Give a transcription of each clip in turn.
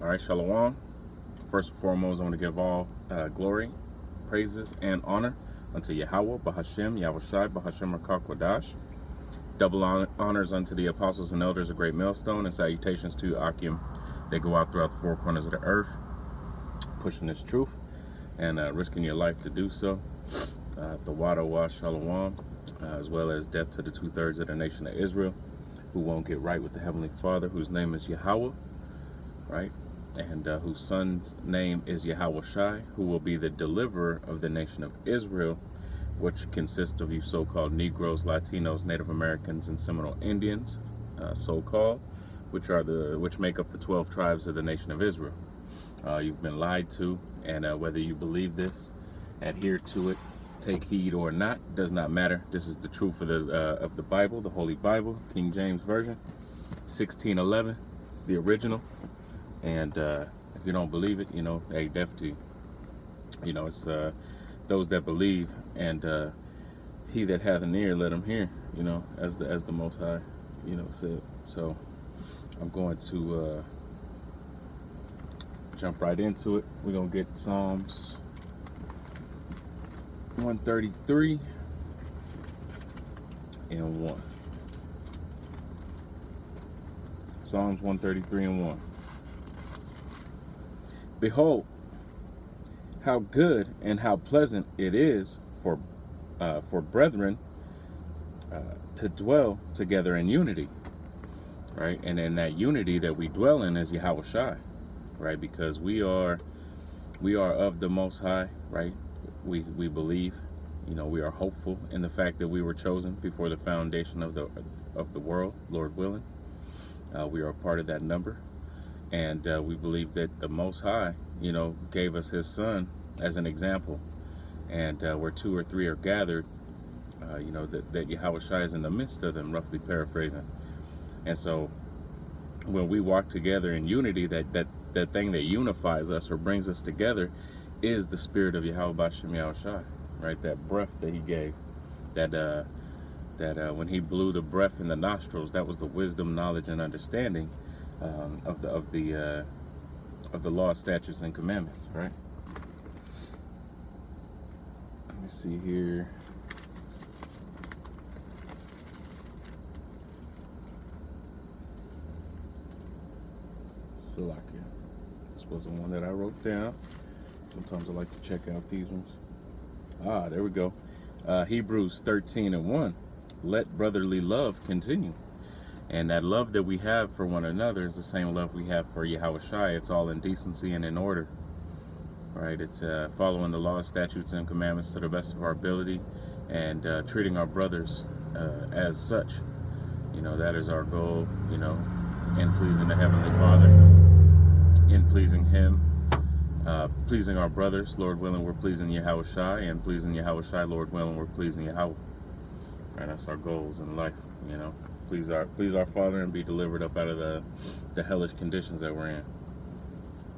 All right, Shalom. First and foremost, I want to give all glory, praises, and honor unto Yahweh, Bahashem, Yahushai, Bahashem HaKadosh. Double honors unto the apostles and elders of Great Millstone, and salutations to Akim. They go out throughout the four corners of the earth, pushing this truth and risking your life to do so. The Wada Wa Shalom, as well as death to the 2/3 of the nation of Israel, who won't get right with the Heavenly Father, whose name is Yahweh, right? And whose son's name is Yahushai, who will be the deliverer of the nation of Israel, which consists of you so-called Negroes, Latinos, Native Americans, and Seminole Indians, so-called, which make up the 12 tribes of the nation of Israel. You've been lied to, and whether you believe this, adhere to it, take heed or not, does not matter. This is the truth of the Bible, the Holy Bible, King James Version, 1611, the original. And if you don't believe it, you know, hey, deaf to you. You know, it's those that believe, and he that hath an ear, let him hear. You know, as the Most High, you know, said. So I'm going to jump right into it. We're gonna get Psalms 133 and 1. Psalms 133 and 1. Behold, how good and how pleasant it is for brethren to dwell together in unity, right? And in that unity that we dwell in is Yahushai, right? Because we are of the Most High, right? We believe, you know, we are hopeful in the fact that we were chosen before the foundation of the world, Lord willing. We are a part of that number. And we believe that the Most High, you know, gave us his son as an example. And where two or three are gathered, you know, that Yahushua is in the midst of them, roughly paraphrasing. And so when we walk together in unity, that thing that unifies us or brings us together is the spirit of Yahweh Bashem Yahushua, right? That breath that he gave, that when he blew the breath in the nostrils, that was the wisdom, knowledge, and understanding of the law, statutes, and commandments, right? Let me see here. Salakia. This was the one that I wrote down. Sometimes I like to check out these ones. Ah, there we go. Hebrews 13 and 1. Let brotherly love continue. And that love that we have for one another is the same love we have for Yahushua. It's all in decency and in order, right? It's following the law, statutes, and commandments to the best of our ability, and treating our brothers as such. You know, that is our goal, you know, in pleasing the Heavenly Father, in pleasing him, pleasing our brothers. Lord willing, we're pleasing Yahushua, and pleasing Yahushua, Lord willing, we're pleasing Yahweh. Right, that's our goals in life, you know. Please our Father and be delivered up out of the hellish conditions that we're in.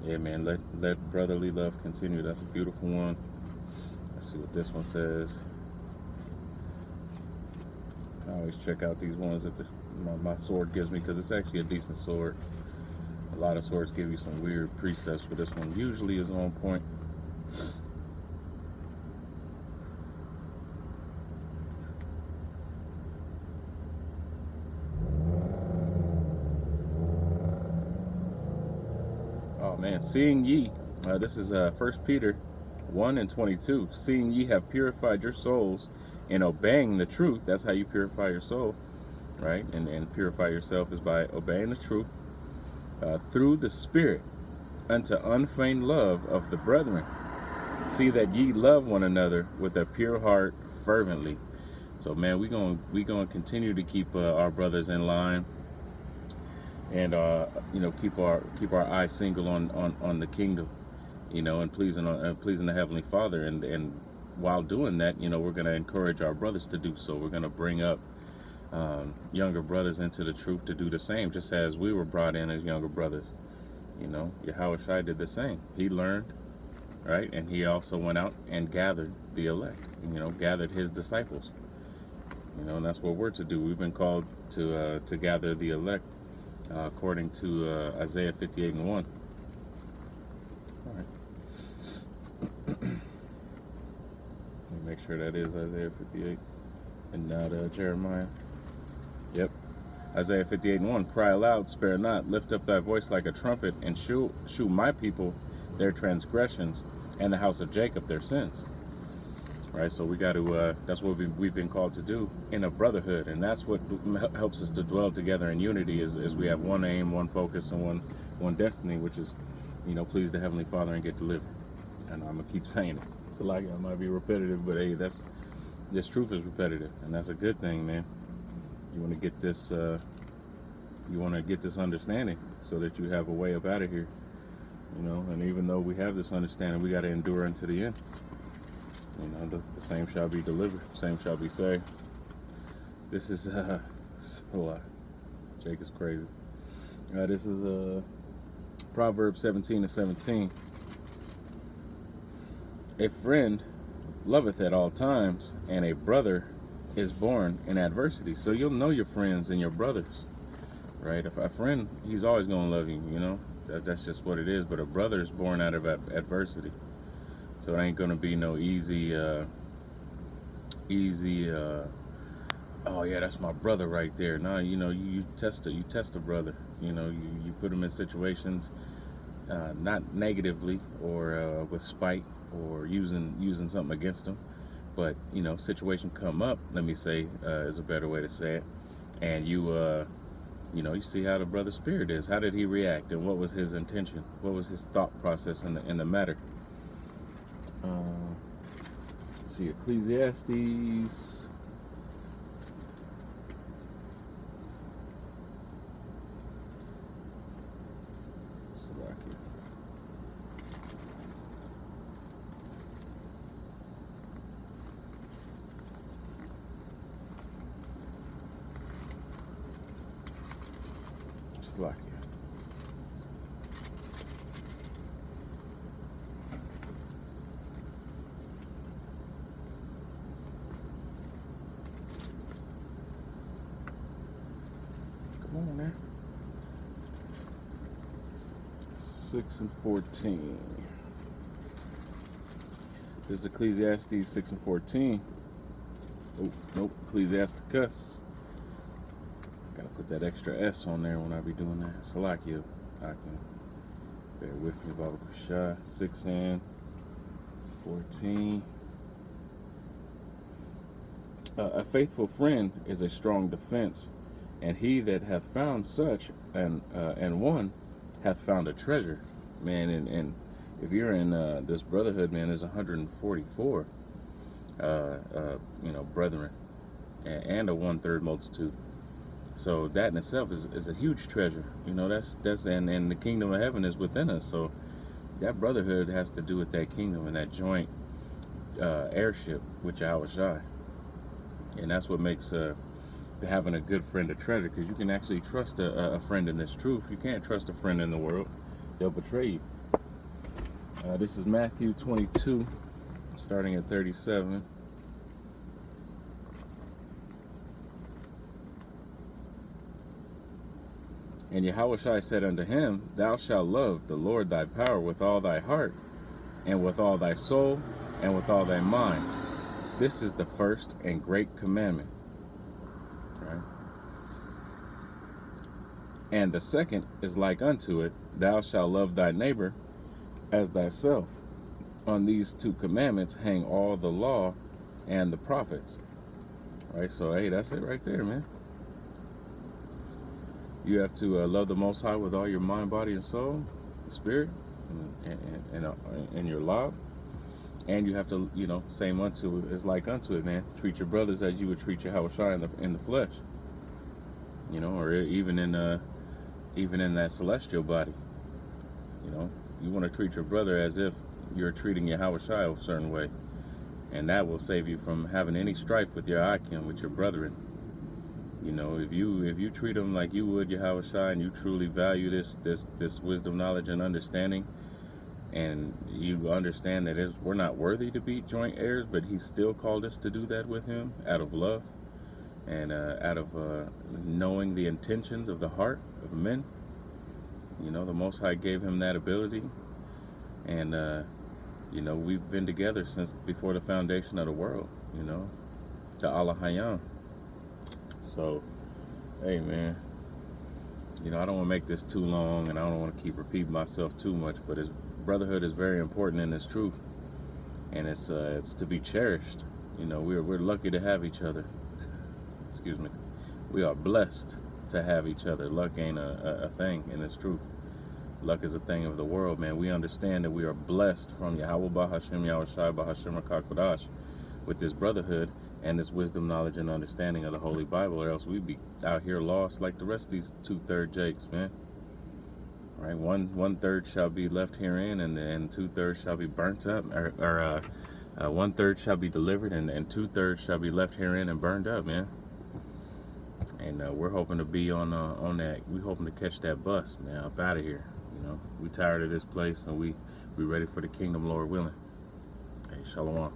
Yeah, man, let brotherly love continue. That's a beautiful one. Let's see what this one says. I always check out these ones that my sword gives me, because it's actually a decent sword. A lot of swords give you some weird precepts, but this one usually is on point. Man, seeing ye, this is 1 Peter 1 and 22. Seeing ye have purified your souls in obeying the truth. That's how you purify your soul, right? And purify yourself is by obeying the truth through the Spirit unto unfeigned love of the brethren. See that ye love one another with a pure heart fervently. So, man, we gonna continue to keep our brothers in line. And you know, keep our eyes single on the kingdom, you know, and pleasing the Heavenly Father. And while doing that, you know, we're going to encourage our brothers to do so. We're going to bring up younger brothers into the truth to do the same, just as we were brought in as younger brothers. You know, Yahushua did the same. He learned, right, and he also went out and gathered the elect. You know, gathered his disciples. You know, and that's what we're to do. We've been called to gather the elect. According to Isaiah 58 and 1. sure that is Isaiah 58 and not Jeremiah. Yep. Isaiah 58:1. Cry aloud, spare not, lift up thy voice like a trumpet, and shew my people their transgressions, and the house of Jacob their sins. Right, so we got to, that's what we've been called to do in a brotherhood, and that's what helps us to dwell together in unity, is we have one aim, one focus, and one destiny, which is, please the Heavenly Father and get delivered. And I'm going to keep saying it. So like, it might be repetitive, but hey, this truth is repetitive, and that's a good thing, man. You want to get this, understanding so that you have a way up out of here, and even though we have this understanding, we got to endure unto the end. The same shall be delivered, same shall be saved. This is a lot. Jake is crazy. This is Proverbs 17:17. A friend loveth at all times, and a brother is born in adversity. So you'll know your friends and your brothers, right? If a friend, he's always going to love you, that's just what it is. But a brother is born out of adversity. So it ain't gonna be no easy, oh yeah, that's my brother right there. No, you test a brother. You put him in situations, not negatively or with spite or using something against him, but situation come up. Let me say is a better way to say it, and you see how the brother's spirit is. How did he react, and what was his intention? What was his thought process in the matter? See, Ecclesiastes. Slovakia. Come on there. 6:14. This is Ecclesiastes 6:14. Oh, nope, Ecclesiasticus. Gotta put that extra S on there when I be doing that. Salakia, I can bear with me, Baba Kushah. 6:14. A faithful friend is a strong defense, and he that hath found such and one hath found a treasure. Man, and if you're in this brotherhood, man, there's 144 brethren, and a 1/3 multitude. So that in itself is a huge treasure. That's and the kingdom of heaven is within us. So that brotherhood has to do with that kingdom and that joint heirship with Yahawashi. And that's what makes having a good friend a treasure, because you can actually trust a friend in this truth. You can't trust a friend in the world. They'll betray you. This is Matthew 22, starting at 37. And Yahawashi said unto him, Thou shalt love the Lord thy power with all thy heart, and with all thy soul, and with all thy mind. This is the first and great commandment. Right? And the second is like unto it, Thou shalt love thy neighbor as thyself. On these two commandments hang all the law and the prophets. Right? So, hey, that's it right there, man. You have to love the Most High with all your mind, body, and soul, spirit, and your law. And you have to, same unto it is like unto it, man. Treat your brothers as you would treat your Yahawashi in the flesh. Or even in that celestial body. You want to treat your brother as if you're treating your Yahawashi a certain way, and that will save you from having any strife with your Akim, with your brethren. If you treat them like you would your Yahawashi, and you truly value this wisdom, knowledge, and understanding, and you understand that we're not worthy to be joint heirs, but he still called us to do that with him out of love and out of knowing the intentions of the heart of men. The Most High gave him that ability, and You know, we've been together since before the foundation of the world, you know, to Allah Hayam. So, hey, man, you know, I don't want to make this too long, and I don't want to keep repeating myself too much, but brotherhood is very important in this truth, and it's to be cherished. You know, we're lucky to have each other. Excuse me. We are blessed to have each other. Luck ain't a thing in this truth. Luck is a thing of the world, man. We understand that we are blessed from Yahweh Bahashem Yahushai Bahashem HaKakodash with this brotherhood and this wisdom, knowledge, and understanding of the Holy Bible, or else we'd be out here lost like the rest of these 2/3 Jakes, man. All right, one third shall be left herein, and 2/3 shall be burnt up, or 1/3 shall be delivered, and 2/3 shall be left herein and burned up, man. And we're hoping to be on that. We're hoping to catch that bus, man, up out of here. You know, we tired of this place, and we ready for the kingdom, Lord willing. Hey, shalom.